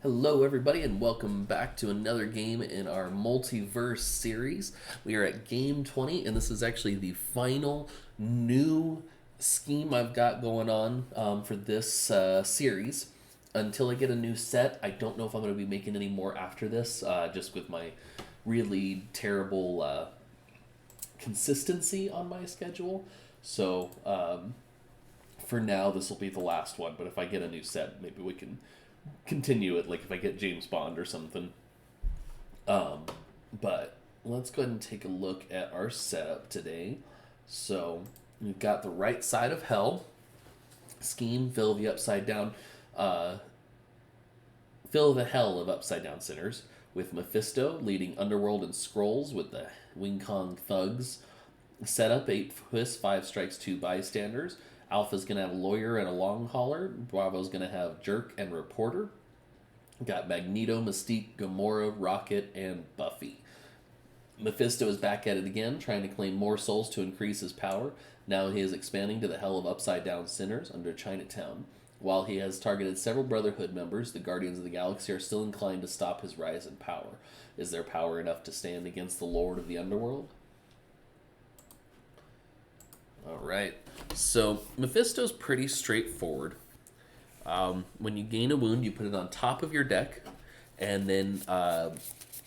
Hello, everybody, and welcome back to another game in our Multiverse series. We are at game 20, and this is actually the final new scheme I've got going on for this series. Until I get a new set, I don't know if I'm going to be making any more after this, just with my really terrible consistency on my schedule. So, for now, this will be the last one, but if I get a new set, maybe we can continue it, like if I get James Bond or something. But let's go ahead and take a look at our setup today. So we've got the right side of hell scheme, fill the upside down, fill the hell of upside down sinners with Mephisto leading Underworld and Skrulls with the Wing Kong thugs. Setup 8 twists, 5 strikes, 2 bystanders. Alpha's going to have a lawyer and a long hauler. Bravo's going to have jerk and reporter. Got Magneto, Mystique, Gamora, Rocket, and Buffy. Mephisto is back at it again, trying to claim more souls to increase his power. Now he is expanding to the hell of upside down sinners under Chinatown. While he has targeted several Brotherhood members, the Guardians of the Galaxy are still inclined to stop his rise in power. Is their power enough to stand against the Lord of the Underworld? Alright, so Mephisto's pretty straightforward. When you gain a wound, you put it on top of your deck, and then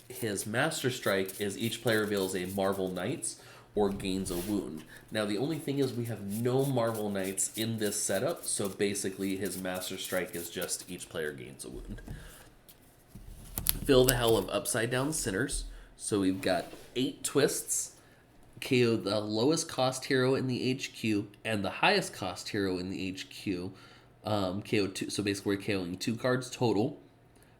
his Master Strike is each player reveals a Marvel Knights or gains a wound. Now, the only thing is we have no Marvel Knights in this setup, so basically his Master Strike is just each player gains a wound. Fill the hell of upside down sinners. So we've got 8 twists. KO the lowest cost hero in the HQ and the highest cost hero in the HQ. KO 2, so basically we're KOing 2 cards total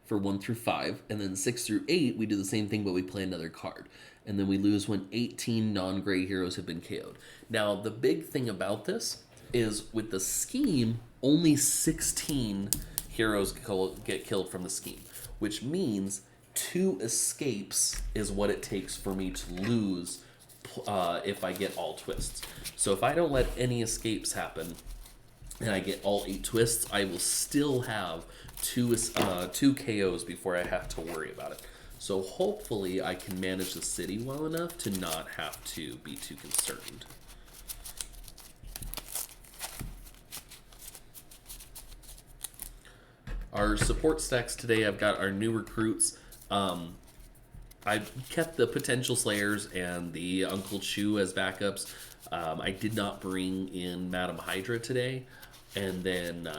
for 1 through 5, and then 6 through 8 we do the same thing, but we play another card, and then we lose when 18 non-gray heroes have been KO'd. Now the big thing about this is with the scheme, only 16 heroes get killed from the scheme, which means 2 escapes is what it takes for me to lose if I get all twists. So if I don't let any escapes happen and I get all 8 twists, I will still have 2 KOs before I have to worry about it. So hopefully I can manage the city well enough to not have to be too concerned. Our support stacks today, I've got our new recruits. I kept the Potential Slayers and the Uncle Chew as backups. I did not bring in Madam Hydra today. And then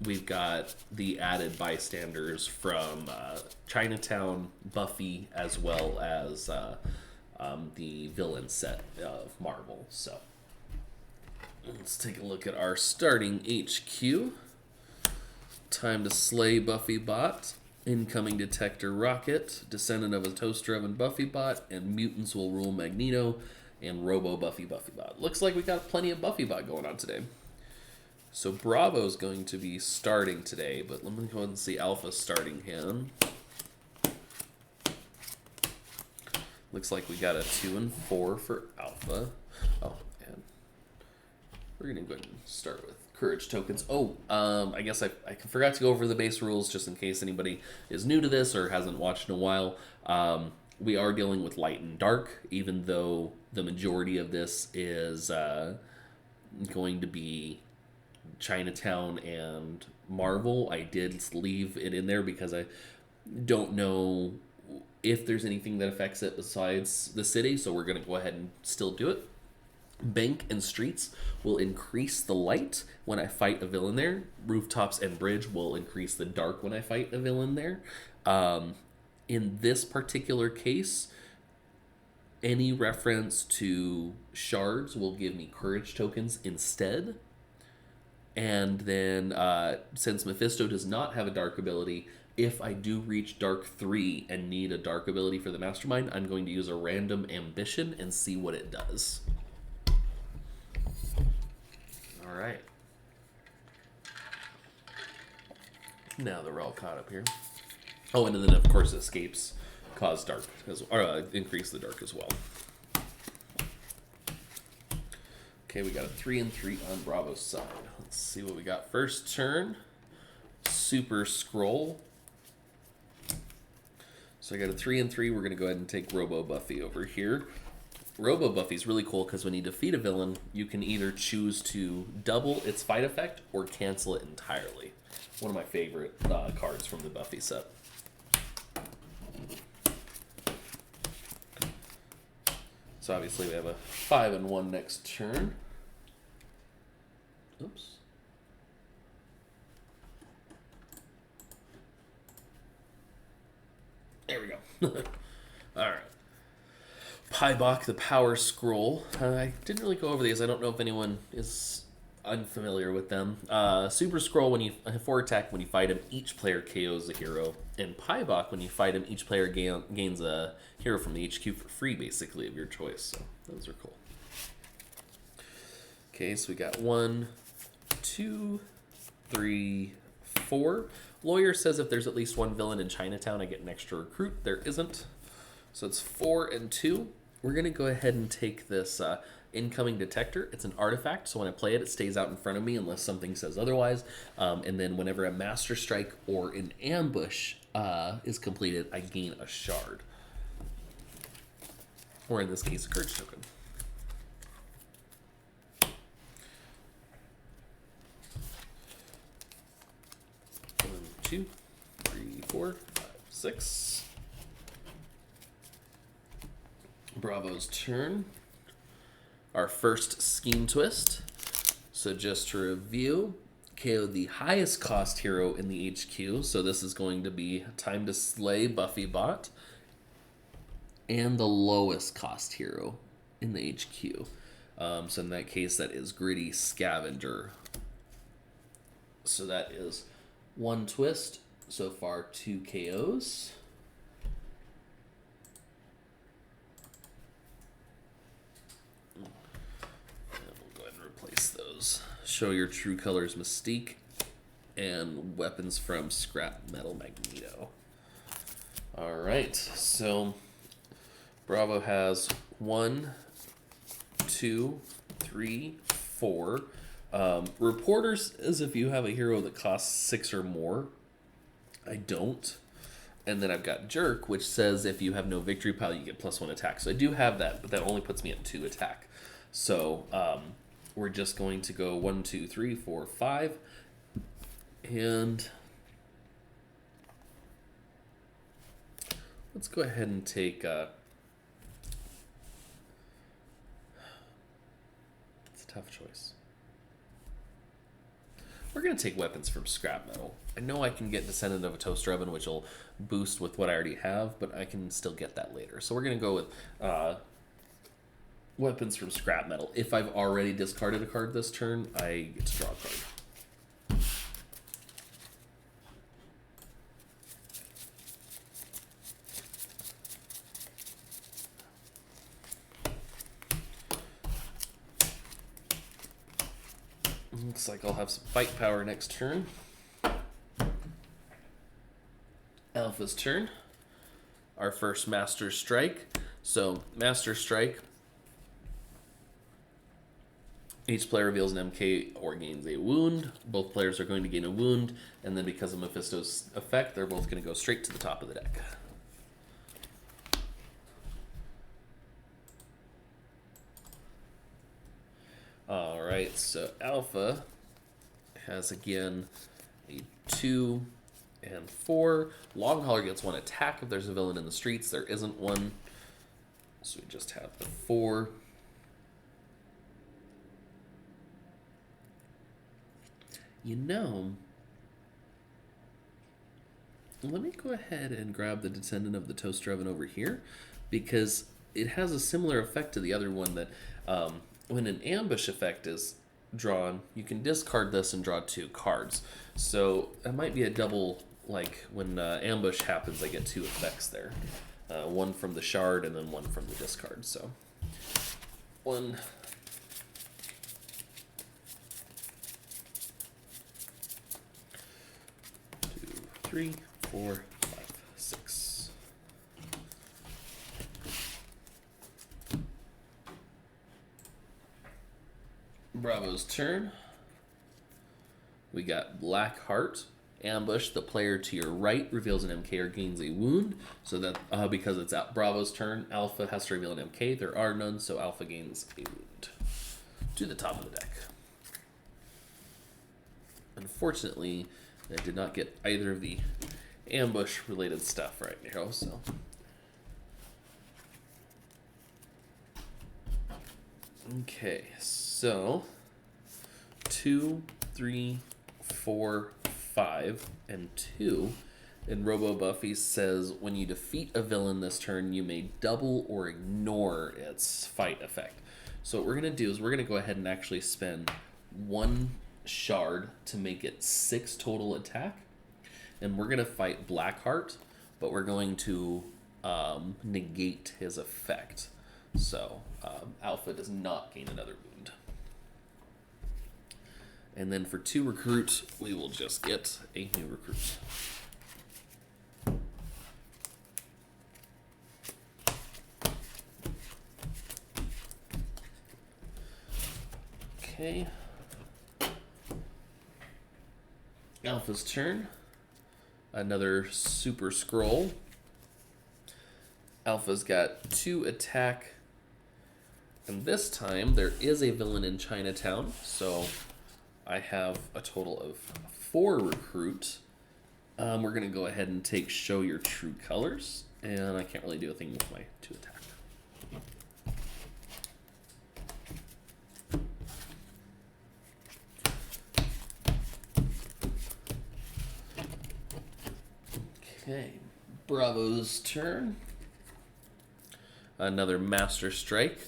we've got the added bystanders from Chinatown, Buffy, as well as the villain set of Marvel. So let's take a look at our starting HQ. Time to slay Buffybot. Incoming Detector Rocket, descendant of a toaster oven Buffybot, and mutants will rule Magneto, and Robo Buffybot. Looks like we got plenty of Buffybot going on today. So Bravo's going to be starting today, but let me go ahead and see Alpha starting him. Looks like we got a 2 and 4 for Alpha. Oh, and we're going to go ahead and start with courage tokens. I guess I forgot to go over the base rules just in case anybody is new to this or hasn't watched in a while. We are dealing with light and dark, even though the majority of this is going to be Chinatown and Marvel. I did leave it in there because I don't know if there's anything that affects it besides the city, so we're going to go ahead and still do it. Bank and streets will increase the light when I fight a villain there. Rooftops and bridge will increase the dark when I fight a villain there. In this particular case, any reference to shards will give me courage tokens instead. And then since Mephisto does not have a dark ability, if I do reach dark 3 and need a dark ability for the Mastermind, I'm going to use a random ambition and see what it does. All right. Now that we're all caught up here. Oh, and then of course escapes cause dark or increase the dark as well. Okay, we got a 3 and 3 on Bravo's side. Let's see what we got first turn. Super Skrull. So I got a 3 and 3. We're going to go ahead and take Robo Buffy over here. Robo Buffy is really cool because when you defeat a villain, you can either choose to double its fight effect or cancel it entirely. One of my favorite cards from the Buffy set. So obviously we have a 5 and 1 next turn. Oops. There we go. All right. Pybok, the Power Skrull. I didn't really go over these. I don't know if anyone is unfamiliar with them. Super Skrull, when you for attack, when you fight him, each player KOs a hero. And Pybok, when you fight him, each player gains a hero from the HQ for free, basically, of your choice. So those are cool. Okay, so we got 1, 2, 3, 4. Lawyer says if there's at least one villain in Chinatown, I get an extra recruit. There isn't. So it's 4 and 2. We're going to go ahead and take this incoming detector. It's an artifact, so when I play it, it stays out in front of me unless something says otherwise. And then whenever a Master Strike or an ambush is completed, I gain a shard. Or in this case, a courage token. One, 2, 3, 4, 5, 6. Bravo's turn. Our first Scheme Twist. So just to review, KO the highest cost hero in the HQ. So this is going to be Time to Slay Buffybot. And the lowest cost hero in the HQ. So in that case, that is Gritty Scavenger. So that is 1 twist. So far, 2 KOs. Show Your True Colors Mystique, and Weapons from Scrap Metal Magneto. Alright, so Bravo has 1, 2, 3, 4. Reporters is if you have a hero that costs 6 or more. I don't. And then I've got Jerk, which says if you have no victory pile, you get +1 attack. So I do have that, but that only puts me at 2 attack. So, we're just going to go 1, 2, 3, 4, 5. And let's go ahead and take... it's a tough choice. We're going to take Weapons from Scrap Metal. I know I can get Descendant of a Toaster Oven, which will boost with what I already have, but I can still get that later. So we're going to go with... Weapons from Scrap Metal. If I've already discarded a card this turn, I get to draw a card. Looks like I'll have some fight power next turn. Alpha's turn. Our first Master Strike. So, Master Strike. Each player reveals an MK or gains a wound. Both players are going to gain a wound, and then because of Mephisto's effect, they're both going to go straight to the top of the deck. Alright, so Alpha has again a 2 and 4. Long Hauler gets 1 attack if there's a villain in the streets. There isn't one. So we just have the 4. You know, let me go ahead and grab the Descendant of the Toaster Oven over here, because it has a similar effect to the other one that when an ambush effect is drawn, you can discard this and draw 2 cards. So it might be a double, like when ambush happens, I get 2 effects there. One from the shard and then one from the discard. So 1... 3, 4, 5, 6. Bravo's turn. We got Black Heart Ambush, the player to your right reveals an MK or gains a wound. So that because it's Bravo's turn, Alpha has to reveal an MK. There are none, so Alpha gains a wound. To the top of the deck. Unfortunately, I did not get either of the ambush-related stuff right now, so... Okay, so 2, 3, 4, 5, and 2 in Robo Buffy says when you defeat a villain this turn, you may double or ignore its fight effect. So what we're going to do is we're going to go ahead and actually spend 1 shard to make it 6 total attack. And we're going to fight Blackheart, but we're going to negate his effect. So Alpha does not gain another wound. And then for 2 recruits, we will just get a new recruit. Okay. Alpha's turn. Another Super Skrull. Alpha's got 2 attack. And this time, there is a villain in Chinatown. So I have a total of 4 recruits. We're going to go ahead and take Show Your True Colors. And I can't really do a thing with my 2 attack. Okay, Bravo's turn. Another Master Strike.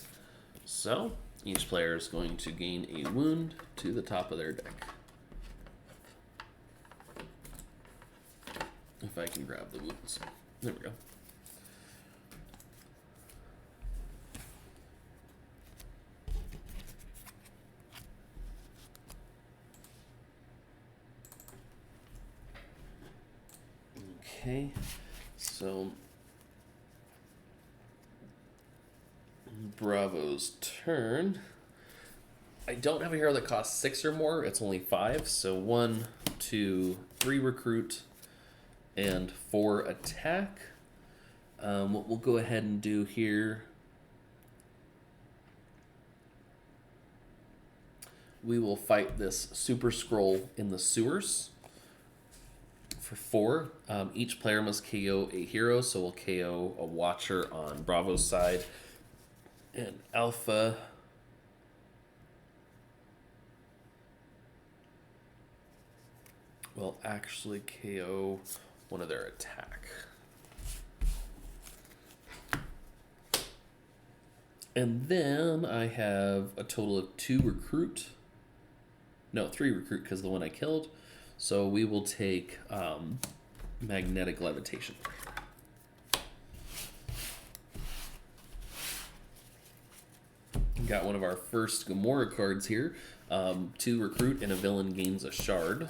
So, each player is going to gain a wound to the top of their deck. If I can grab the wounds. There we go. Okay, so Bravo's turn. I don't have a hero that costs 6 or more. It's only 5. So 1, 2, 3 recruit, and 4 attack. What we'll go ahead and do here, we will fight this Super Skrull in the sewers. For 4, each player must KO a hero, so we'll KO a Watcher on Bravo's side. And Alpha will actually KO one of their attack. And then I have a total of 2 recruit. No, 3 recruit because the one I killed. So we will take Magnetic Levitation. Got one of our first Gamora cards here. 2 recruit and a villain gains a shard.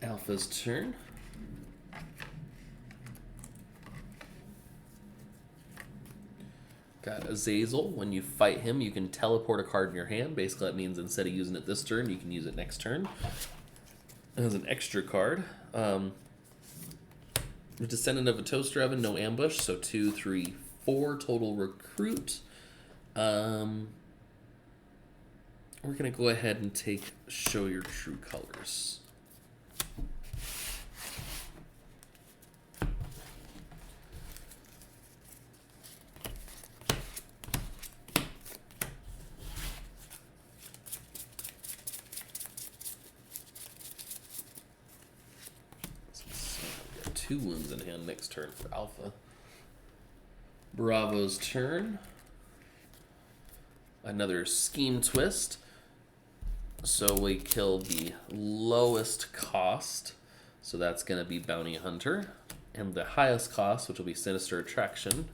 Alpha's turn. Got Azazel. When you fight him, you can teleport a card in your hand. Basically, that means instead of using it this turn, you can use it next turn. As an extra card. The Descendant of a Toaster Oven, no ambush. So 2, 3, 4 total recruit. We're going to go ahead and take Show Your True Colors. Got 2 wounds in hand next turn for Alpha. Bravo's turn. Another Scheme Twist. So we kill the lowest cost. So that's going to be Bounty Hunter. And the highest cost, which will be Sinister Attraction.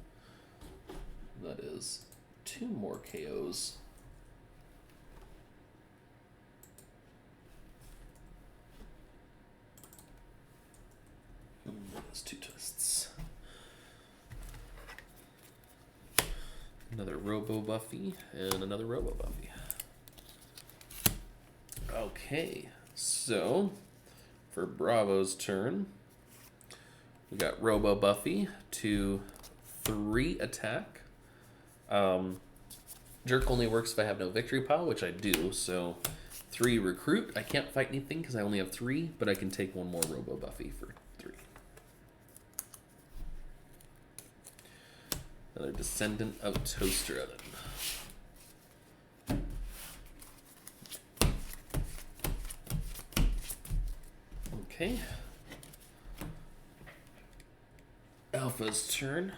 That is 2 more KOs. those two twists. Another Robo Buffy and another Robo Buffy. Okay, so for Bravo's turn, we got Robo Buffy to 3 attack. Jerk only works if I have no victory pile, which I do, so 3 recruit. I can't fight anything because I only have 3, but I can take one more Robo Buffy for 3. Another Descendant of Toaster Oven. Okay. Alpha's turn.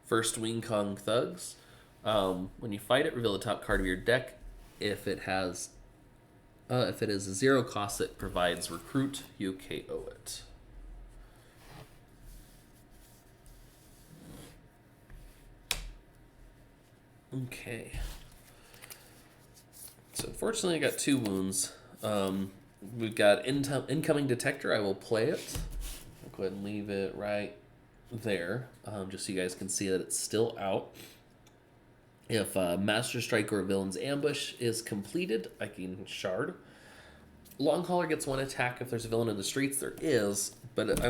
First Wing Kong Thugs. When you fight it, reveal the top card of your deck. If it is a 0 cost that provides recruit, you KO it. Okay. So unfortunately, I got 2 wounds. We've got incoming detector. I will play it. I'll go ahead and leave it right there, just so you guys can see that it's still out. If Master Strike or a Villain's Ambush is completed, I can shard. Long Hauler gets 1 attack if there's a villain in the streets. There is, but it would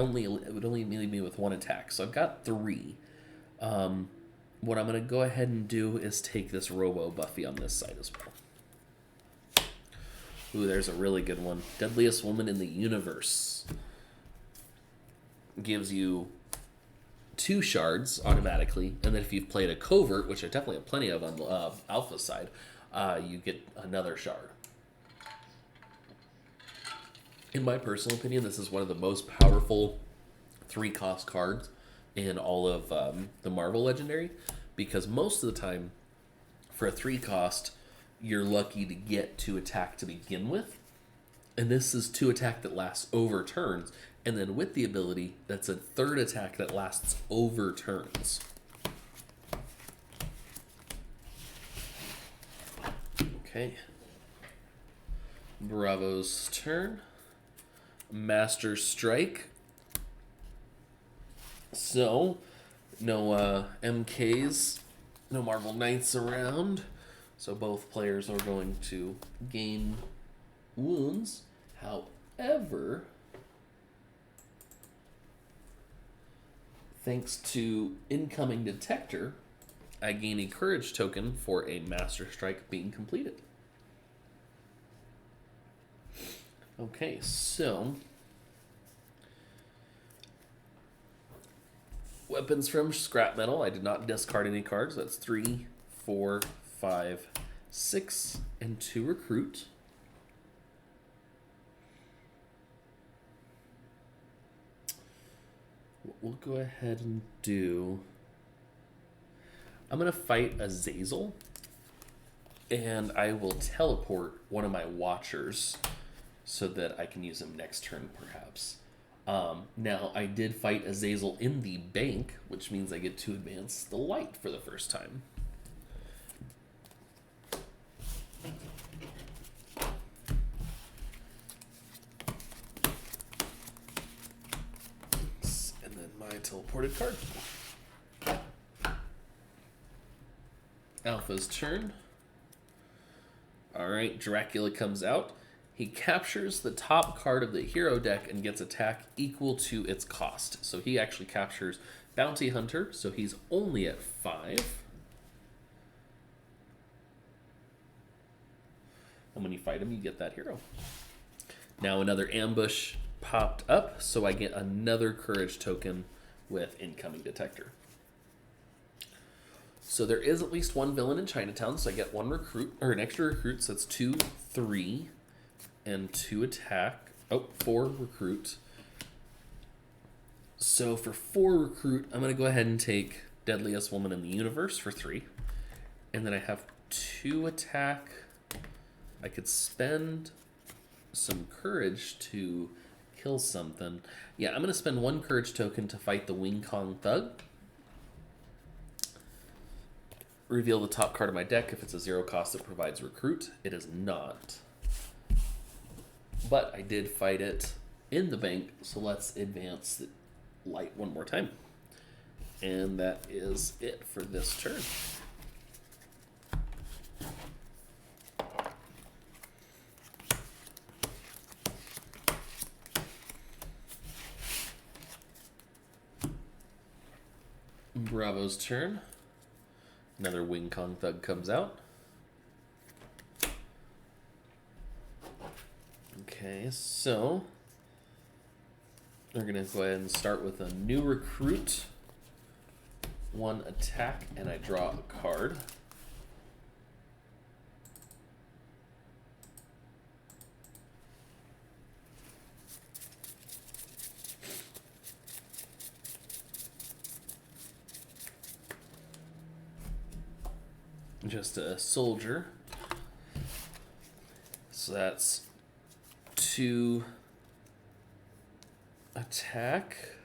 only leave me with 1 attack. So I've got 3. What I'm going to go ahead and do is take this Robo Buffy on this side as well. Ooh, there's a really good one. Deadliest Woman in the Universe. Gives you 2 shards automatically, and then if you've played a covert, which I definitely have plenty of on the Alpha side, you get another shard. In my personal opinion, this is one of the most powerful 3-cost cards in all of the Marvel Legendary, because most of the time, for a 3-cost, you're lucky to get 2 attack to begin with, and this is 2 attack that lasts over turns, and then with the ability, that's a 3rd attack that lasts over turns. Okay. Bravo's turn. Master Strike. So, no MKs, no Marvel Knights around. So both players are going to gain wounds. However, thanks to incoming detector, I gain a courage token for a Master Strike being completed. Okay, so weapons from scrap metal. I did not discard any cards. That's 3, 4, 5, 6, and 2 recruit. What we'll go ahead and do, I'm going to fight Azazel, and I will teleport one of my watchers so that I can use him next turn, perhaps. Now, I did fight Azazel in the bank, which means I get to advance the light for the first time. And then my teleported card. Alpha's turn. Alright, Dracula comes out. He captures the top card of the hero deck and gets attack equal to its cost. So he actually captures Bounty Hunter, so he's only at 5. And when you fight him, you get that hero. Now another ambush popped up, so I get another courage token with incoming detector. So there is at least 1 villain in Chinatown, so I get 1 recruit, or an extra recruit, so it's 2, 3, and 2 attack. Oh, 4 recruit. So for 4 recruit, I'm going to go ahead and take Deadliest Woman in the Universe for 3. And then I have 2 attack. I could spend some courage to kill something. Yeah, I'm going to spend 1 courage token to fight the Wing Kong Thug. Reveal the top card of my deck. If it's a 0 cost that provides recruit, it is not. But I did fight it in the bank, so let's advance the light one more time. And that is it for this turn. Bravo's turn. Another Wing Kong Thug comes out. Okay, so we're going to go ahead and start with a new recruit. 1 attack, and I draw a card. Just a soldier. So that's 2 attack.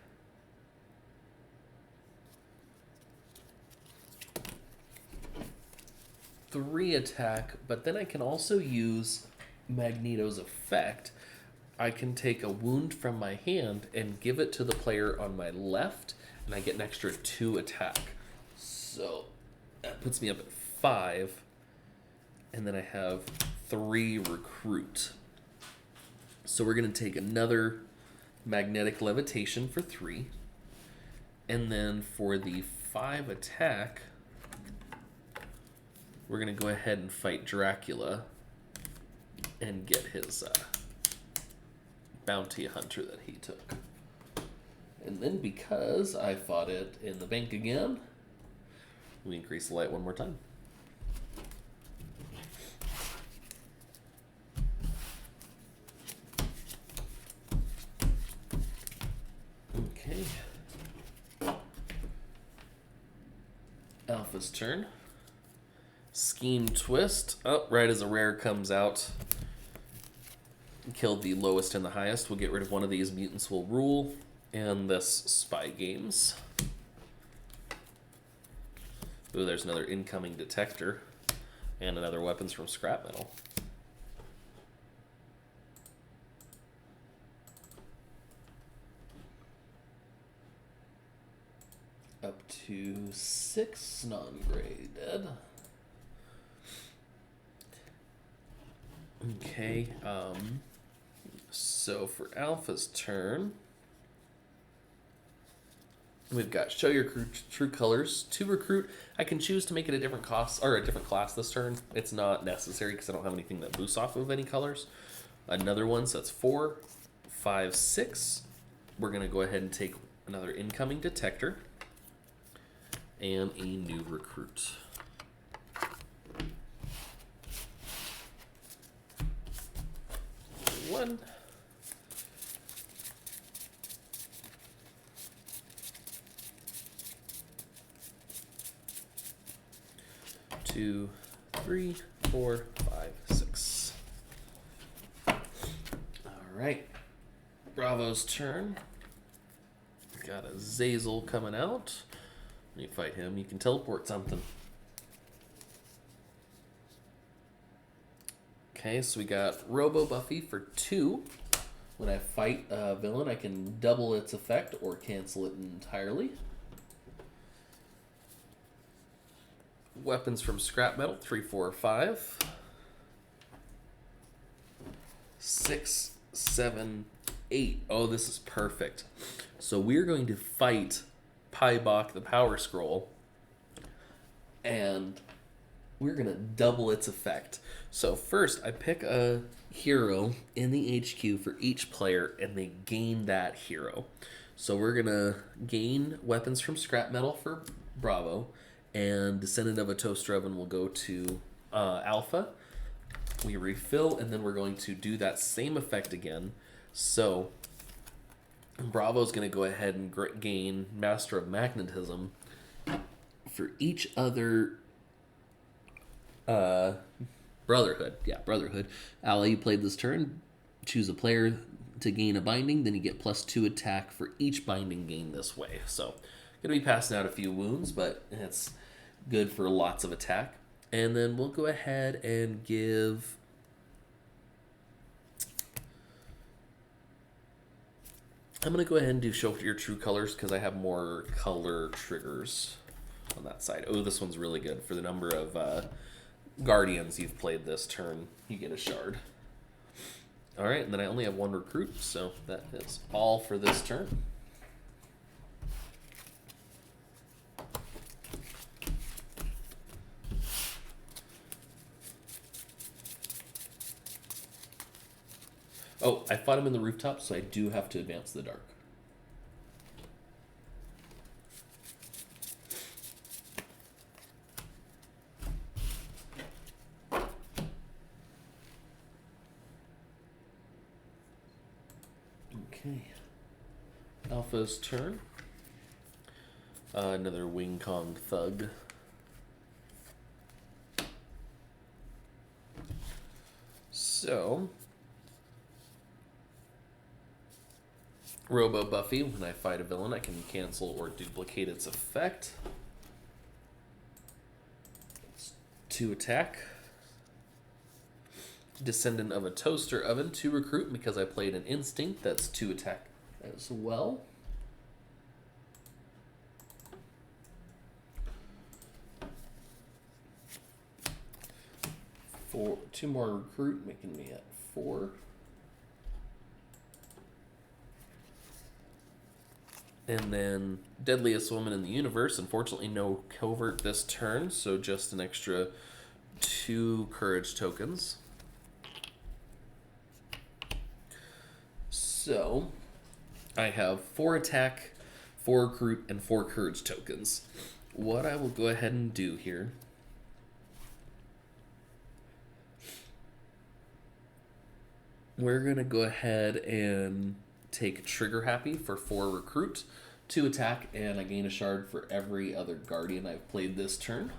Three attack, but then I can also use Magneto's effect. I can take a wound from my hand and give it to the player on my left, and I get an extra 2 attack. So that puts me up at 5, and then I have 3 recruit. So we're going to take another magnetic levitation for 3, and then for the 5 attack, we're going to go ahead and fight Dracula and get his bounty hunter that he took. And then because I fought it in the bank again, we increase the light one more time. Okay. Alpha's turn. Scheme Twist. Oh, right as a rare comes out. Kill the lowest and the highest. We'll get rid of one of these. Mutants will rule. And this Spy Games. Ooh, there's another incoming detector. And another weapons from scrap metal. Up to 6 non-gray dead. Okay, so for Alpha's turn, we've got show your true colors. To recruit, I can choose to make it a different cost or a different class this turn. It's not necessary because I don't have anything that boosts off of any colors. Another one, so that's 4, 5, 6. We're gonna go ahead and take another incoming detector and a new recruit. 1. 2, 3, 4, 5, 6. All right. Bravo's turn. Got a Zazel coming out. When you fight him, you can teleport something. Okay, so we got Robo Buffy for 2. When I fight a villain, I can double its effect or cancel it entirely. Weapons from scrap metal, 3, 4, 5. 6, 7, 8. Oh, this is perfect. So we're going to fight Pybok the Power Scroll, and we're going to double its effect. So first, I pick a hero in the HQ for each player, and they gain that hero. So we're going to gain weapons from scrap metal for Bravo, and Descendant of a Toaster Oven will go to Alpha. We refill, and then we're going to do that same effect again. So Bravo's going to go ahead and gain Master of Magnetism for each other Brotherhood. Yeah, Brotherhood. Ally, you played this turn. Choose a player to gain a binding. Then you get +2 attack for each binding gained this way. So, going to be passing out a few wounds, but it's good for lots of attack. And then we'll go ahead and give I'm going to go ahead and do show your true colors because I have more color triggers on that side. Oh, this one's really good. For the number of guardians you've played this turn, you get a shard. All right, and then I only have one recruit, so that is all for this turn. Oh, I fought him in the rooftop, so I do have to advance the dark. Okay. Alpha's turn. Another Wing Kong Thug. So... Robo Buffy, when I fight a villain, I can cancel or duplicate its effect. It's 2 attack. Descendant of a Toaster Oven, 2 recruit, because I played an Instinct, that's 2 attack as well. For 2 more recruit, making me at 4. And then Deadliest Woman in the Universe. Unfortunately, no covert this turn, so just an extra 2 courage tokens. So I have 4 attack, 4 recruit, and 4 courage tokens. What I will go ahead and do here we're going to go ahead and take Trigger Happy for 4 recruit, 2 attack, and I gain a shard for every other guardian I've played this turn.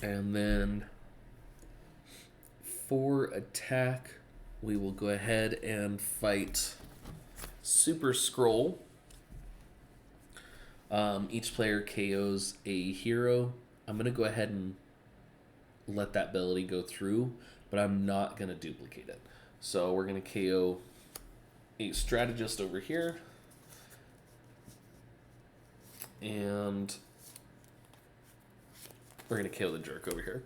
And then 4 attack, we will go ahead and fight Super Skrull. Each player KOs a hero. I'm going to go ahead and let that ability go through, but I'm not going to duplicate it. So we're going to KO a strategist over here. And we're going to KO the jerk over here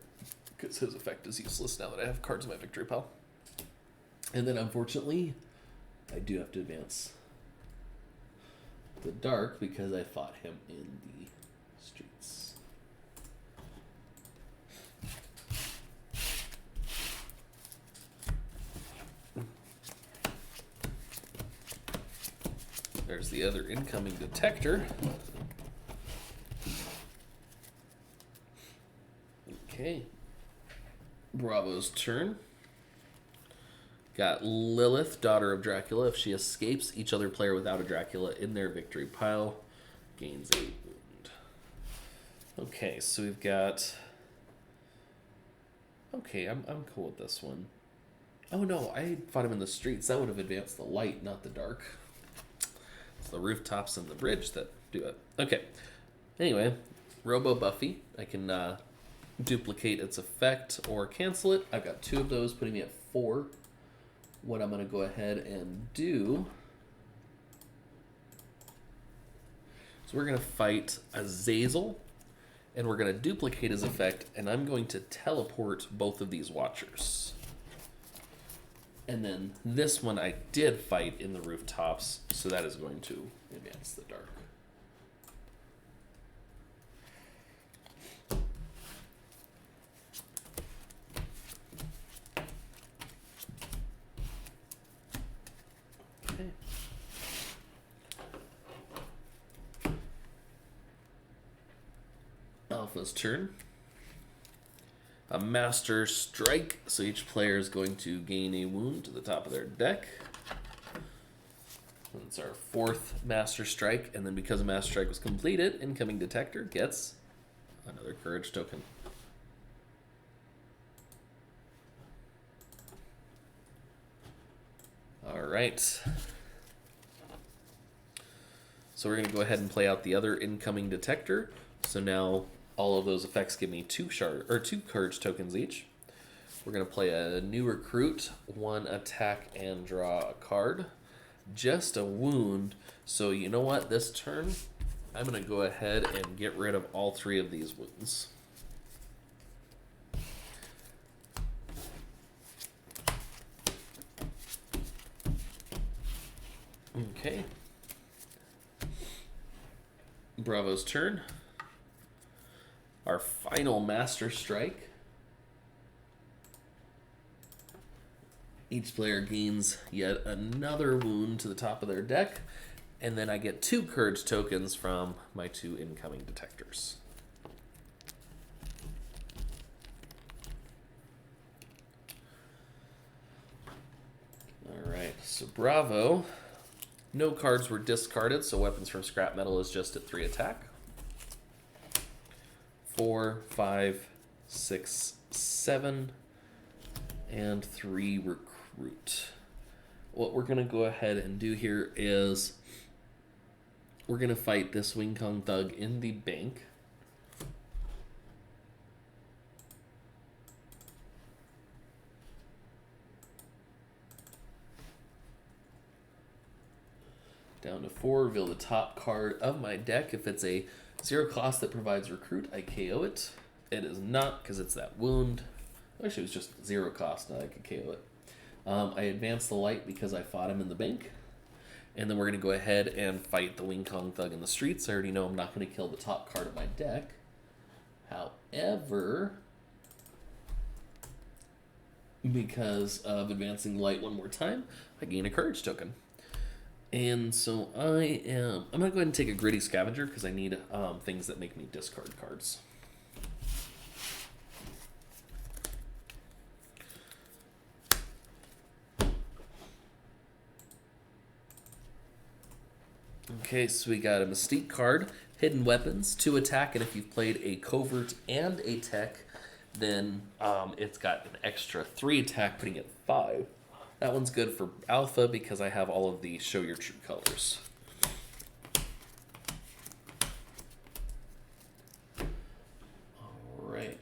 because his effect is useless now that I have cards in my victory pile. And then unfortunately, I do have to advance the dark because I fought him in the streets. There's the other incoming detector. Okay. Bravo's turn. Got Lilith, daughter of Dracula. If she escapes, each other player without a Dracula in their victory pile gains a wound. Okay, so we've got... Okay, I'm cool with this one. Oh no, I fought him in the streets. That would have advanced the light, not the dark. It's the rooftops and the bridge that do it. Okay. Anyway, Robo Buffy. I can duplicate its effect or cancel it. I've got 2 of those, putting me at 4. What I'm going to go ahead and do... So we're going to fight Azazel, and we're going to duplicate his effect, and I'm going to teleport both of these Watchers. And then this one I did fight in the rooftops, so that is going to advance the dark. Okay. Alpha's turn. A Master Strike, so each player is going to gain a wound to the top of their deck. That's our 4th Master Strike, and then because a Master Strike was completed, incoming detector gets another courage token. All right. So we're going to go ahead and play out the other incoming detector. So now all of those effects give me 2 courage tokens each. We're going to play a new recruit, 1 attack and draw a card. Just a wound. So you know what? This turn, I'm going to go ahead and get rid of all 3 of these wounds. Okay. Bravo's turn. Our final Master Strike. Each player gains yet another wound to the top of their deck, and then I get 2 courage tokens from my 2 incoming detectors. Alright, so Bravo. No cards were discarded, so weapons from scrap metal is just at 3 attack. 4, 5, 6, 7, and 3 recruit. What we're going to go ahead and do here is we're going to fight this Wing Kong Thug in the bank. Down to 4, reveal the top card of my deck. If it's a 0 cost that provides recruit, I KO it. It is not, because it's that wound. Actually, it was just 0 cost, now I could KO it. I advance the light because I fought him in the bank. And then we're going to go ahead and fight the Wing Kong Thug in the streets. I already know I'm not going to kill the top card of my deck. However, because of advancing the light one more time, I gain a courage token. And so I'm going to go ahead and take a Gritty Scavenger because I need things that make me discard cards. Okay, so we got a Mystique card, Hidden Weapons, 2 attack, and if you've played a Covert and a Tech, then it's got an extra 3 attack, putting it 5. That one's good for Alpha because I have all of the Show Your True Colors. Alright.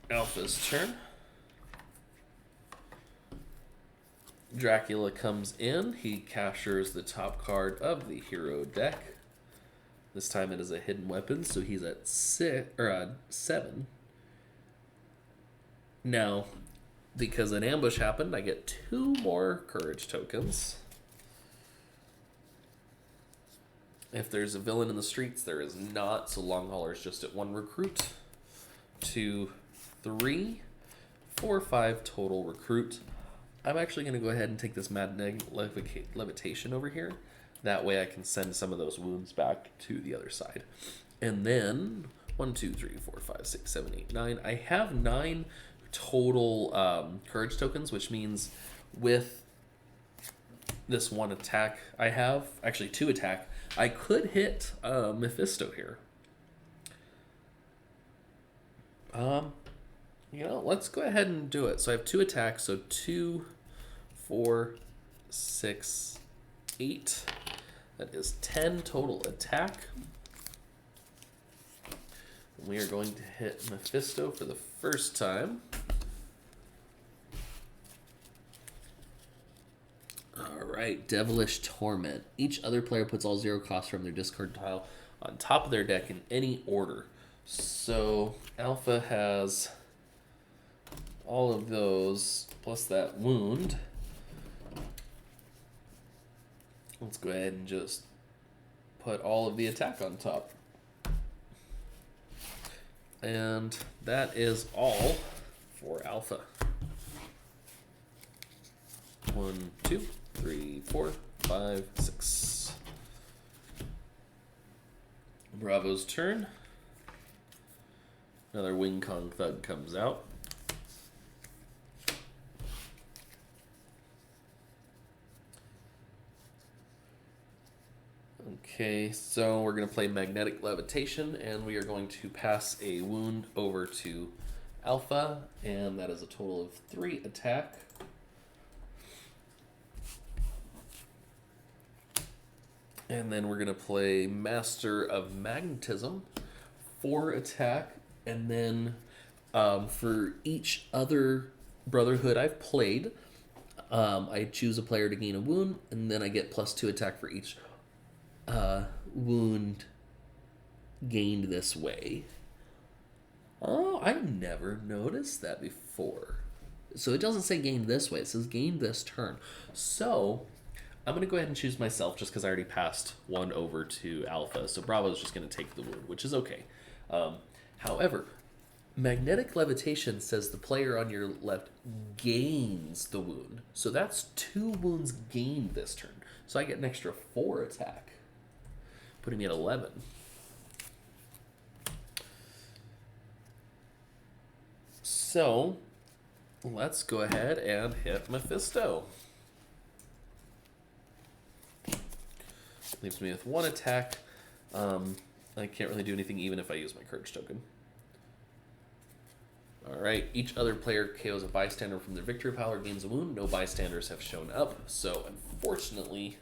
Alpha's turn. Dracula comes in. He captures the top card of the hero deck. This time it is a hidden weapon, so he's at 7. Now, because an ambush happened, I get 2 more courage tokens. If there's a villain in the streets, there is not, so Long Hauler is just at 1 recruit. 2, 3, 4, 5 total recruit. I'm actually going to go ahead and take this Magnetic Levitation over here. That way I can send some of those wounds back to the other side. And then 1, 2, 3, 4, 5, 6, 7, 8, 9. I have 9 total courage tokens, which means with this 1 attack I have, actually 2 attack, I could hit Mephisto here. You know, let's go ahead and do it. So I have 2 attacks, so 2, 4, 6, 8. That is 10 total attack. We are going to hit Mephisto for the first time. Alright, Devilish Torment. Each other player puts all 0 costs from their discard tile on top of their deck in any order. So Alpha has all of those plus that wound. Let's go ahead and just put all of the attack on top. And that is all for Alpha. 1, 2, 3, 4, 5, 6. Bravo's turn. Another Wing Kong Thug comes out. Okay, so we're going to play Magnetic Levitation, and we are going to pass a wound over to Alpha, and that is a total of 3 attack. And then we're going to play Master of Magnetism, 4 attack, and then For each other Brotherhood I've played, I choose a player to gain a wound, and then I get +2 attack for each wound gained this way. Oh, I never noticed that before. So it doesn't say gained this way. It says gained this turn. So I'm going to go ahead and choose myself just because I already passed one over to Alpha. So Bravo is just going to take the wound, which is okay. However, Magnetic Levitation says the player on your left gains the wound. So that's 2 wounds gained this turn. So I get an extra 4 attack, putting me at 11. So let's go ahead and hit Mephisto. Leaves me with 1 attack. I can't really do anything even if I use my courage token. Alright, each other player KOs a bystander from their victory pile or gains a wound. No bystanders have shown up, so unfortunately...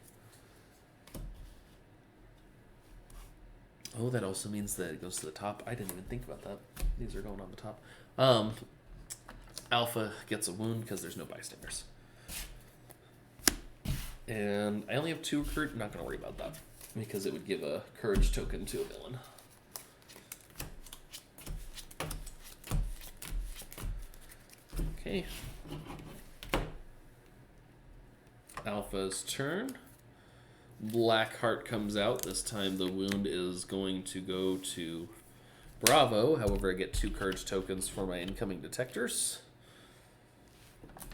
Oh, that also means that it goes to the top. I didn't even think about that. These are going on the top. Alpha gets a wound because there's no bystanders. And I only have 2 recruit. I'm not going to worry about that because it would give a courage token to a villain. Okay. Alpha's turn. Blackheart comes out. This time the wound is going to go to Bravo. However, I get 2 courage tokens for my incoming detectors.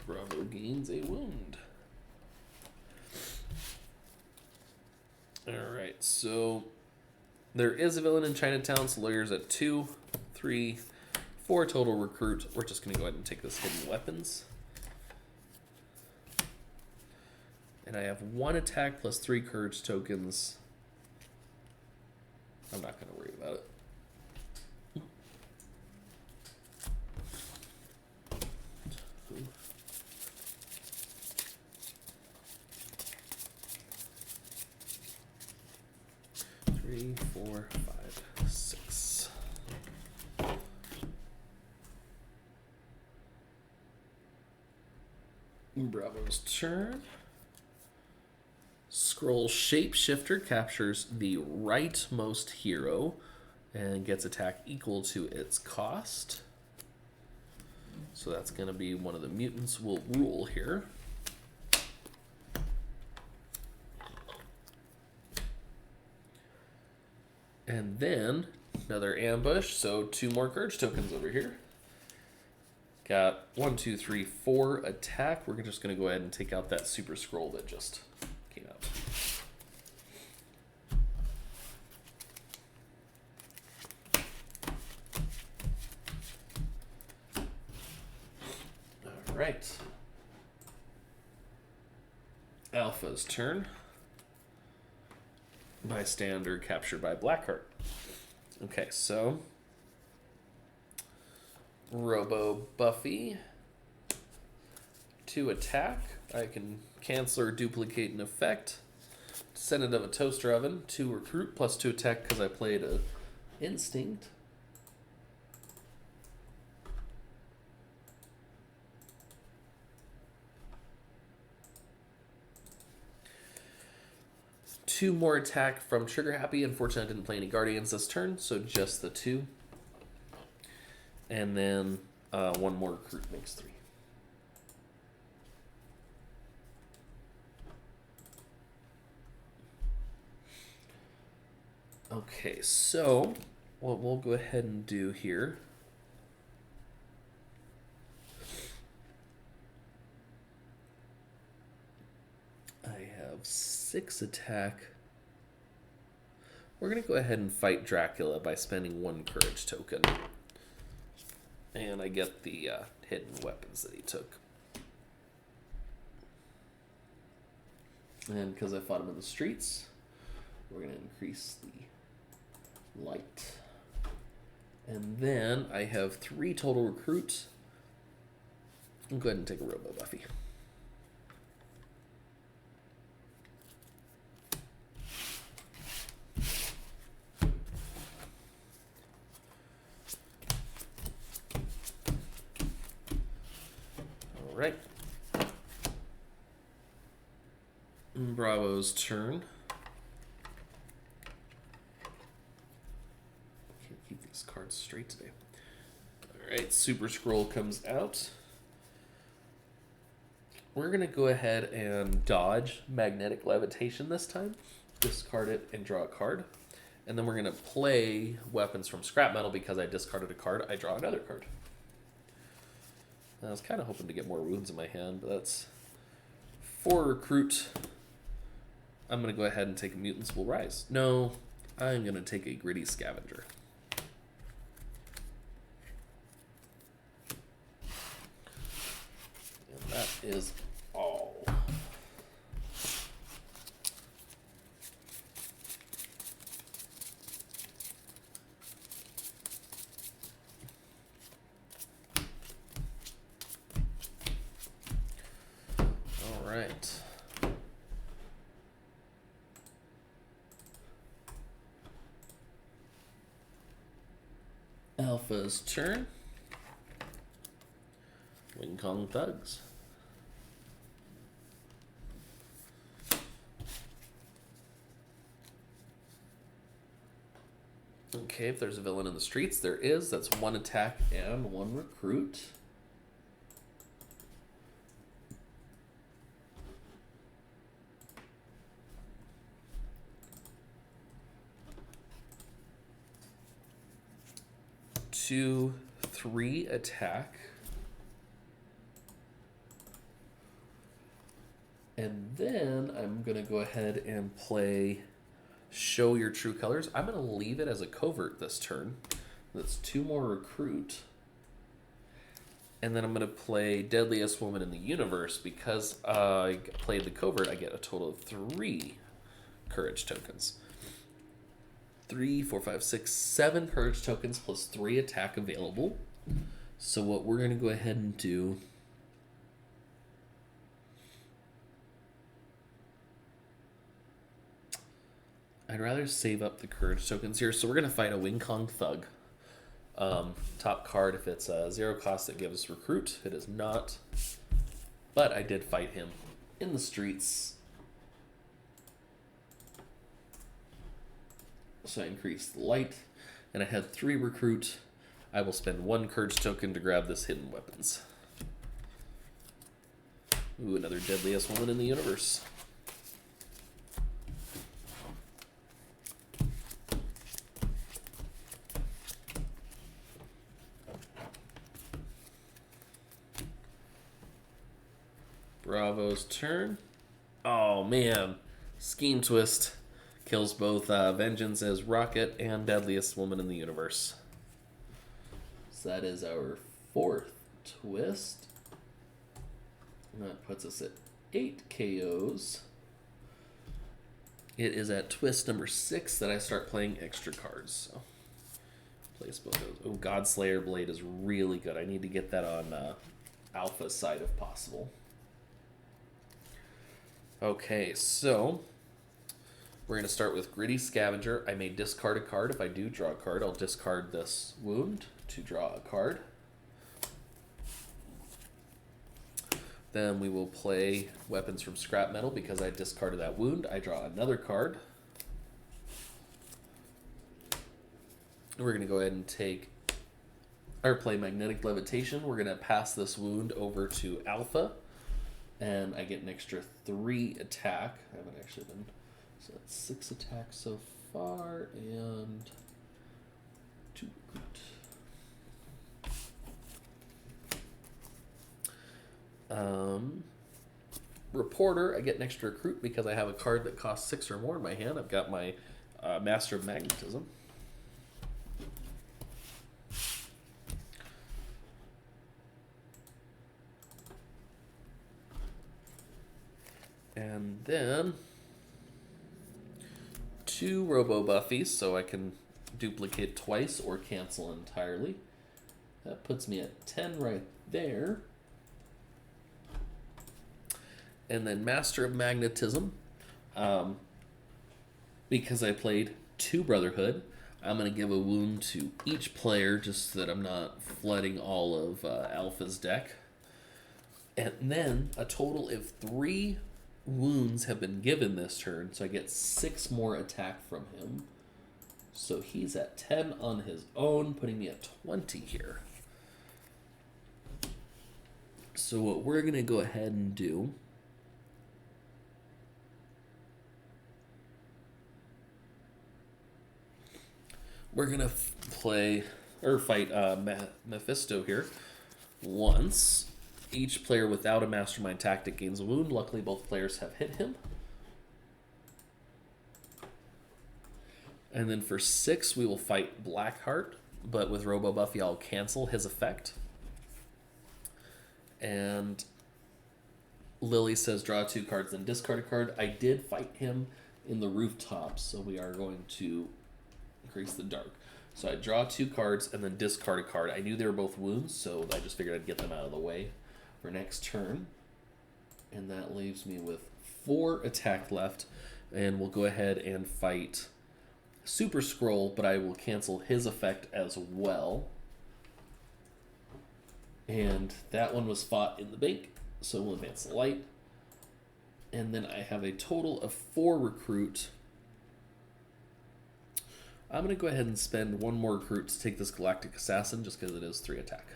Bravo gains a wound. Alright, so there is a villain in Chinatown, so lawyers at 2, 3, 4 total recruit. We're just going to go ahead and take this hidden weapons. And I have 1 attack plus 3 courage tokens. I'm not going to worry about it. Three, 4, 5, 6. Bravo's turn. Skrull Shapeshifter captures the rightmost hero and gets attack equal to its cost. So that's going to be one of the mutants will rule here. And then another ambush, so 2 more courage tokens over here. Got 1, 2, 3, 4 attack. We're just going to go ahead and take out that Super Skrull that just came out. All right. Alpha's turn. Bystander captured by Blackheart. Okay, so Robo Buffy. 2 attack. I can cancel or duplicate an effect. Descendant of a toaster oven. 2 recruit plus 2 attack because I played a instinct. Two more attack from Trigger Happy. Unfortunately, I didn't play any Guardians this turn, so just the 2. And then 1 more recruit makes 3. Okay, so what we'll go ahead and do here. I have 6 attack. We're going to go ahead and fight Dracula by spending 1 courage token. And I get the hidden weapons that he took. And because I fought him in the streets, we're going to increase the light. And then I have 3 total recruits. I'll go ahead and take a Robo Buffy. right. Bravo's turn. Can't keep these cards straight today. Alright, Super Skrull comes out. We're going to go ahead and dodge Magnetic Levitation this time. Discard it and draw a card. And then we're going to play Weapons from Scrap Metal because I discarded a card. I draw another card. I was kind of hoping to get more wounds in my hand, but that's 4 recruit. I'm going to go ahead and take a Mutants Will Rise. No, I'm going to take a Gritty Scavenger. And that is all. All right. Alpha's turn. Wing Kong Thugs. Okay, if there's a villain in the streets, there is. That's 1 attack and 1 recruit. Two, 3 attack. And then I'm going to go ahead and play Show Your True Colors. I'm going to leave it as a covert this turn. That's 2 more recruit. And then I'm going to play Deadliest Woman in the Universe. Because I played the covert, I get a total of 3 courage tokens. 3, 4, 5, 6, 7 courage tokens plus 3 attack available. So what we're going to go ahead and do... I'd rather save up the courage tokens here. So we're going to fight a Wing Kong Thug. Top card, if it's a 0 cost, that gives recruit. It is not. But I did fight him in the streets. So I increased the light. And I had 3 recruit. I will spend 1 courage token to grab this hidden weapons. Ooh, another Deadliest Woman in the Universe. Bravo's turn. Oh man, Scheme Twist kills both Vengeance as Rocket and Deadliest Woman in the Universe. So that is our 4th twist. And that puts us at 8 KOs. It is at twist number 6 that I start playing extra cards. So place both those. Oh, Godslayer Blade is really good. I need to get that on Alpha's side if possible. Okay, so we're going to start with Gritty Scavenger. I may discard a card. If I do draw a card, I'll discard this wound to draw a card. Then we will play Weapons from Scrap Metal because I discarded that wound. I draw another card. We're going to go ahead and play Magnetic Levitation. We're going to pass this wound over to Alpha. And I get an extra 3 attack. I haven't actually been... So that's 6 attacks so far, and 2 recruit. Reporter, I get an extra recruit because I have a card that costs 6 or more in my hand. I've got my Master of Magnetism. And then 2 Robo Buffies, so I can duplicate twice or cancel entirely. That puts me at 10 right there. And then Master of Magnetism. Because I played 2 Brotherhood, I'm going to give a wound to each player just so that I'm not flooding all of Alpha's deck. And then a total of 3 wounds have been given this turn, so I get 6 more attack from him. So he's at 10 on his own, putting me at 20 here. So what we're going to go ahead and do... We're going to fight Mephisto here. Once, each player without a Mastermind tactic gains a wound. Luckily, both players have hit him. And then for 6, we will fight Blackheart, but with Robo Buffy, I'll cancel his effect. And Lily says draw 2 cards, then discard a card. I did fight him in the rooftops, so we are going to increase the dark. So I draw 2 cards and then discard a card. I knew they were both wounds, so I just figured I'd get them out of the way for next turn. And that leaves me with 4 attack left. And we'll go ahead and fight Super Skrull, but I will cancel his effect as well. And that one was fought in the bank, so we'll advance the light. And then I have a total of 4 recruit. I'm going to go ahead and spend 1 more recruit to take this Galactic Assassin, just because it is 3 attack.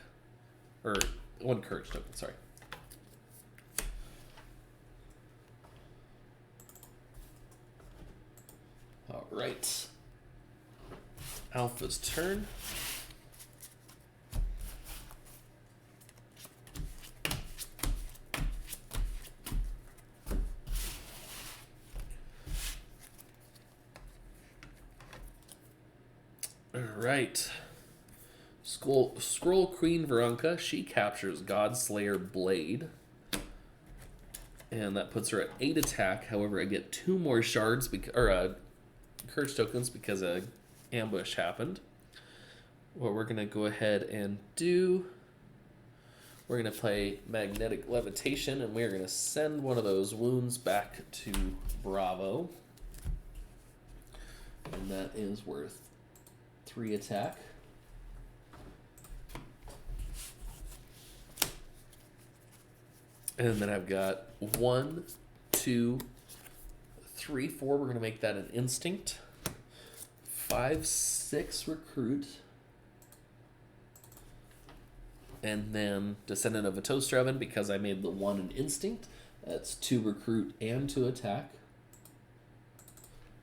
Or 1 courage token, sorry. Alright. Alpha's turn. Alright. Skrull Queen Veronica, she captures Godslayer Blade. And that puts her at 8 attack. However, I get 2 more shards, courage tokens, because a ambush happened. What we're going to go ahead and do, we're going to play Magnetic Levitation, and we're going to send one of those wounds back to Bravo. And that is worth 3 attack. And then I've got 1, 2, 3, 4. We're going to make that an instinct. 5, 6 recruit. And then Descendant of a Toastraven, because I made the 1 an instinct. That's 2 recruit and 2 attack.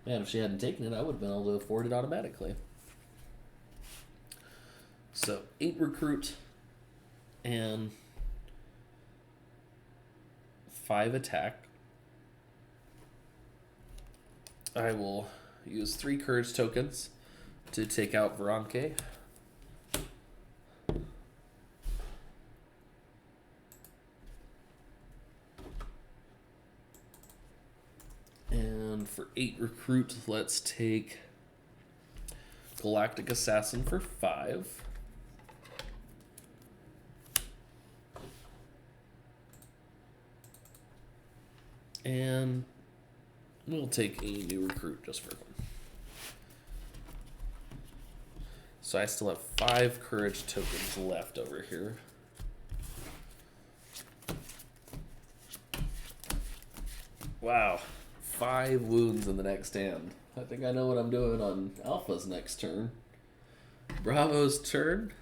Man, if she hadn't taken it, I would have been able to afford it automatically. So 8 recruit and 5 attack. I will use 3 courage tokens to take out Veronica. And for 8 recruit, let's take Galactic Assassin for 5. And we'll take a new recruit just for fun. So I still have 5 courage tokens left over here. Wow, 5 wounds in the next hand. I think I know what I'm doing on Alpha's next turn. Bravo's turn.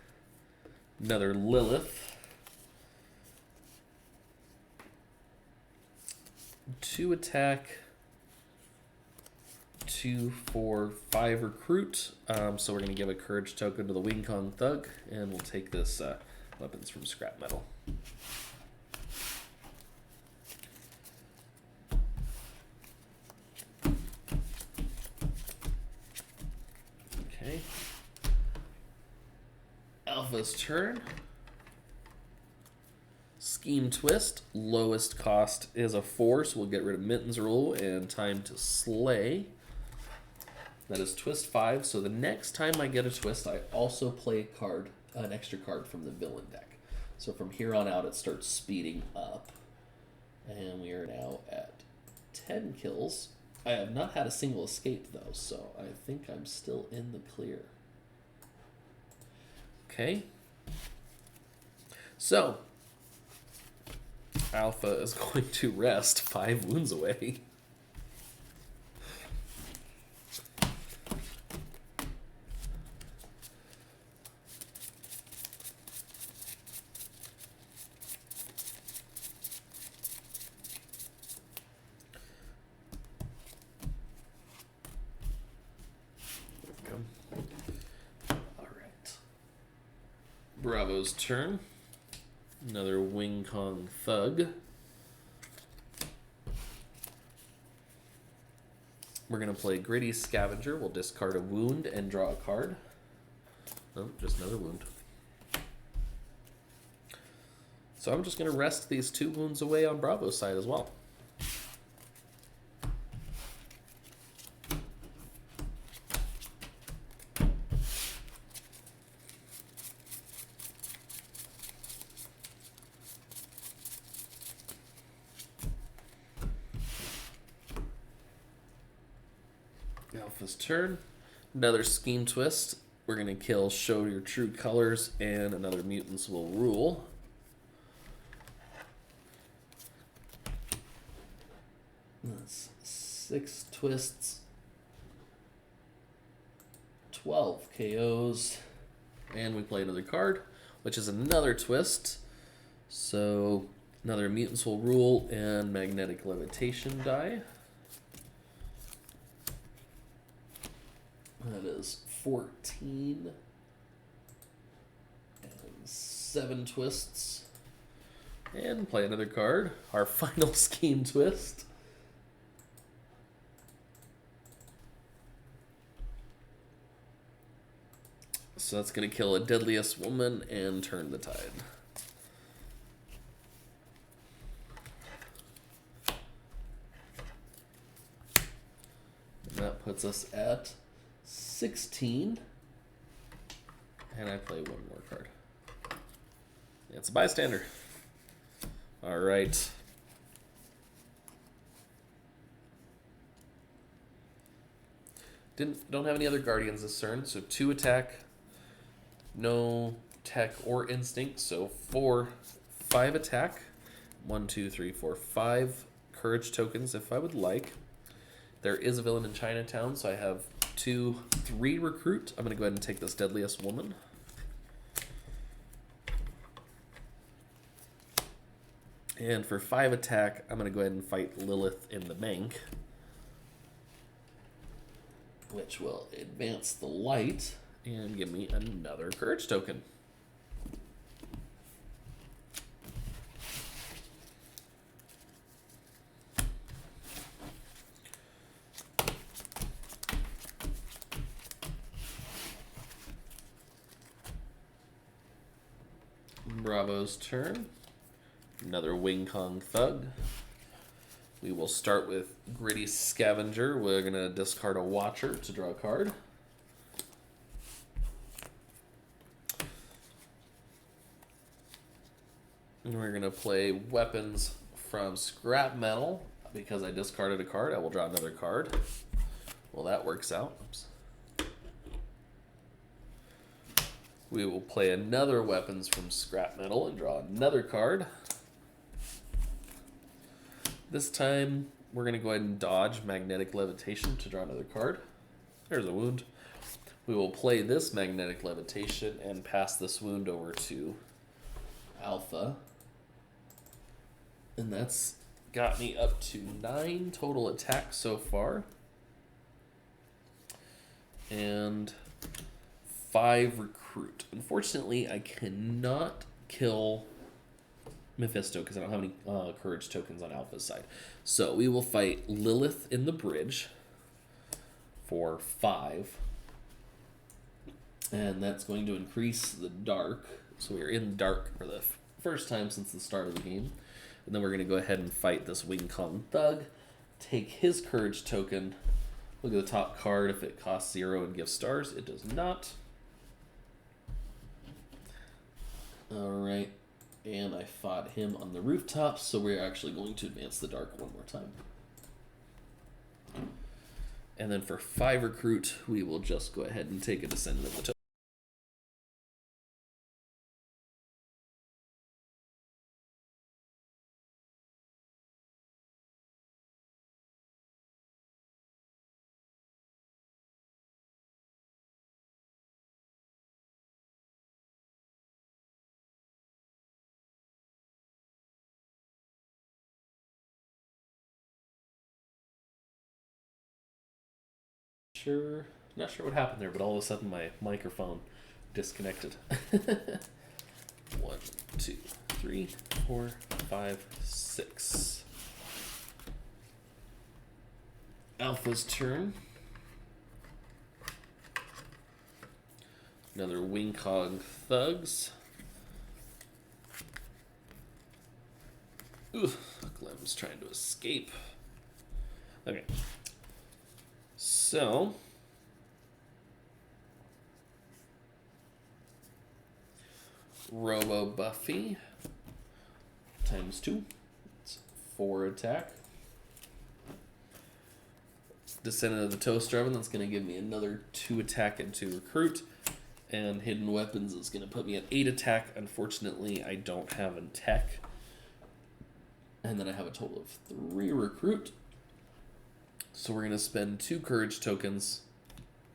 Another Lilith. 2 attack, 2, 4, 5 recruit. So we're going to give a courage token to the Wing Kong Thug, and we'll take this weapons from scrap metal. Okay. Alpha's turn. Scheme Twist, lowest cost is a 4, so we'll get rid of Mitten's Rule and Time to Slay. That is Twist 5, so the next time I get a twist, I also play a card, an extra card from the villain deck. So from here on out, it starts speeding up. And we are now at 10 kills. I have not had a single escape, though, so I think I'm still in the clear. Okay. So, Alpha is going to rest 5 wounds away. Bravo's turn. Another Wing Kong Thug. We're going to play Gritty Scavenger. We'll discard a wound and draw a card. Oh, just another wound. So I'm just going to rest these 2 wounds away on Bravo's side as well. Alpha's turn. Another Scheme Twist. We're going to kill Show Your True Colors, and another Mutants Will Rule. That's 6 twists, 12 KOs, and we play another card, which is another twist. So another Mutants Will Rule and Magnetic Levitation die. That is 14 and 7 twists. And play another card, our final Scheme Twist. So that's going to kill a Deadliest Woman and turn the tide. And that puts us at 16, and I play 1 more card. It's a bystander. All right. Don't have any other guardians this turn, so 2 attack, no tech or instinct, so 5 attack, 1, 2, 3, 4, 5 courage tokens if I would like. There is a villain in Chinatown, so I have 2, 3 recruit. I'm going to go ahead and take this Deadliest Woman. And for 5 attack, I'm going to go ahead and fight Lilith in the bank, which will advance the light and give me another courage token. Bravo's turn. Another Wing Kong Thug. We will start with Gritty Scavenger. We're going to discard a Watcher to draw a card. And we're going to play Weapons from Scrap Metal. Because I discarded a card, I will draw another card. Well, that works out. Oops. We will play another Weapons from Scrap Metal and draw another card. This time, we're going to go ahead and dodge Magnetic Levitation to draw another card. There's a wound. We will play this Magnetic Levitation and pass this wound over to Alpha. And that's got me up to 9 total attacks so far. And 5 recruit. Unfortunately, I cannot kill Mephisto because I don't have any courage tokens on Alpha's side. So we will fight Lilith in the bridge for 5. And that's going to increase the dark. So we are in dark for the first time since the start of the game. And then we're going to go ahead and fight this Wing Kong Thug. Take his courage token. Look at the top card. If it costs 0 and gives stars, it does not. Alright. And I fought him on the rooftop, so we're actually going to advance the dark one more time. And then for 5 recruit, we will just go ahead and take a Descendant of the Totem. Not sure what happened there, but all of a sudden my microphone disconnected. 1, 2, 3, 4, 5, 6. Alpha's turn. Another Wing-Cog Thugs. Ooh, Glem's trying to escape. Okay. So Robo Buffy times 2. It's 4 attack. Descendant of the Toaster Oven, that's going to give me another 2 attack and 2 recruit. And Hidden Weapons is going to put me at 8 attack. Unfortunately, I don't have a tech. And then I have a total of 3 recruit. So we're going to spend 2 courage tokens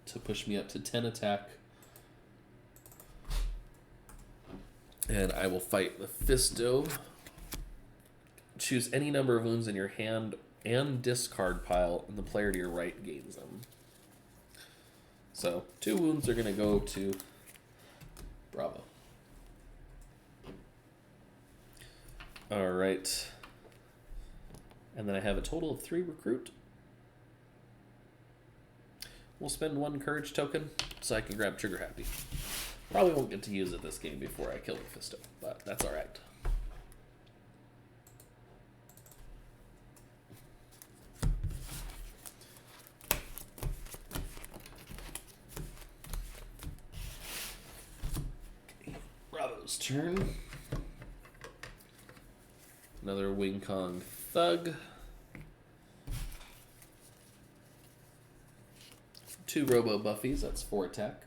to push me up to 10 attack. And I will fight Mephisto. Choose any number of wounds in your hand and discard pile, and the player to your right gains them. So 2 wounds are going to go to Bravo. Alright. And then I have a total of 3 recruit. We'll spend 1 courage token so I can grab Trigger Happy. Probably won't get to use it this game before I kill Mephisto, but that's alright. Okay, Bravo's turn. Another Wing Kong Thug. 2 Robo Buffies, that's 4 attack.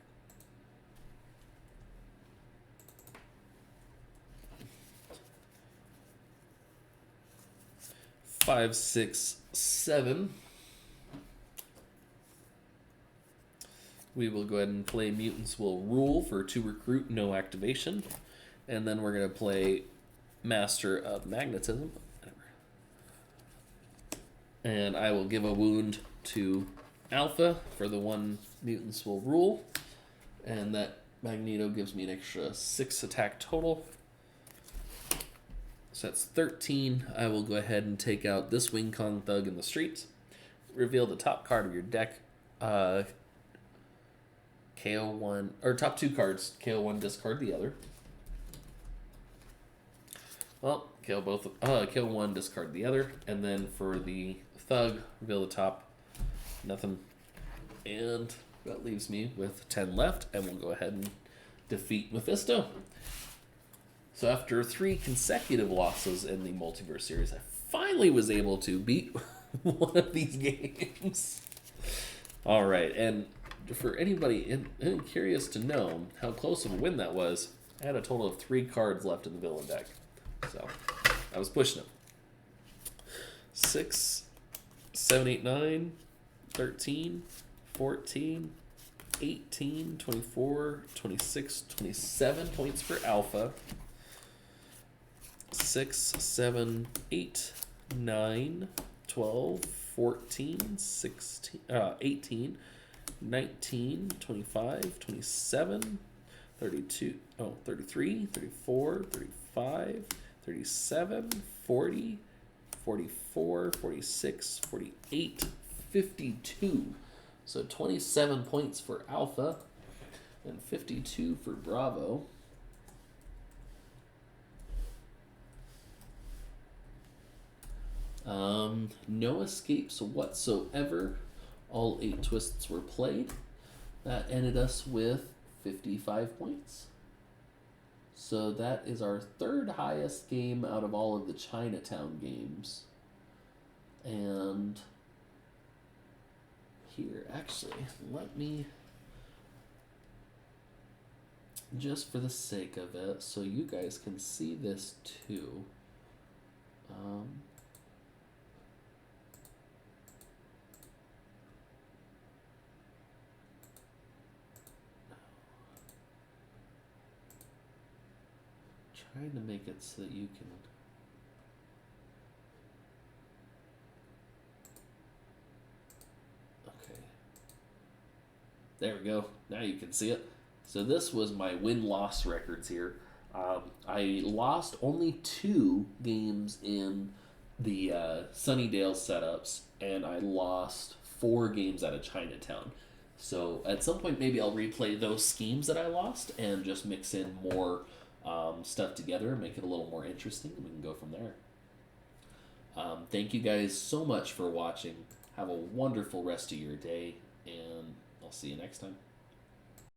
Five, 6, 7. We will go ahead and play Mutants Will Rule for 2 recruit, no activation. And then we're going to play Master of Magnetism. And I will give a wound to Alpha for the 1 Mutants Will Rule. And that Magneto gives me an extra 6 attack total. So that's 13. I will go ahead and take out this Wing Kong Thug in the street. Reveal the top card of your deck. KO1, or top 2 cards. KO1, discard the other. Well, KO1, discard the other. And then for the Thug, reveal the top. Nothing. And that leaves me with 10 left. And we'll go ahead and defeat Mephisto. So after 3 consecutive losses in the Multiverse series, I finally was able to beat one of these games. All right, and for anybody curious to know how close of a win that was, I had a total of 3 cards left in the villain deck. So I was pushing them. 6, 7, 8, 9, 13, 14, 18, 24, 26, 27 points for Alpha. 6, 7, 8, 9, 12, 14, 16, 18, 19, 25, 27, 32, 33, 34, 35, 37, 40, 44, 46, 48, 52. So 27 points for Alpha and 52 for Bravo. No escapes whatsoever. All 8 twists were played. That ended us with 55 points. So that is our 3rd highest game out of all of the Chinatown games. And here, actually, let me, just for the sake of it, so you guys can see this too. Trying to make it so that you can. Okay. There we go. Now you can see it. So this was my win-loss records here. I lost only 2 games in the Sunnydale setups, and I lost 4 games out of Chinatown. So at some point, maybe I'll replay those schemes that I lost and just mix in more stuff together and make it a little more interesting, and we can go from there. Thank you guys so much for watching. Have a wonderful rest of your day, and I'll see you next time.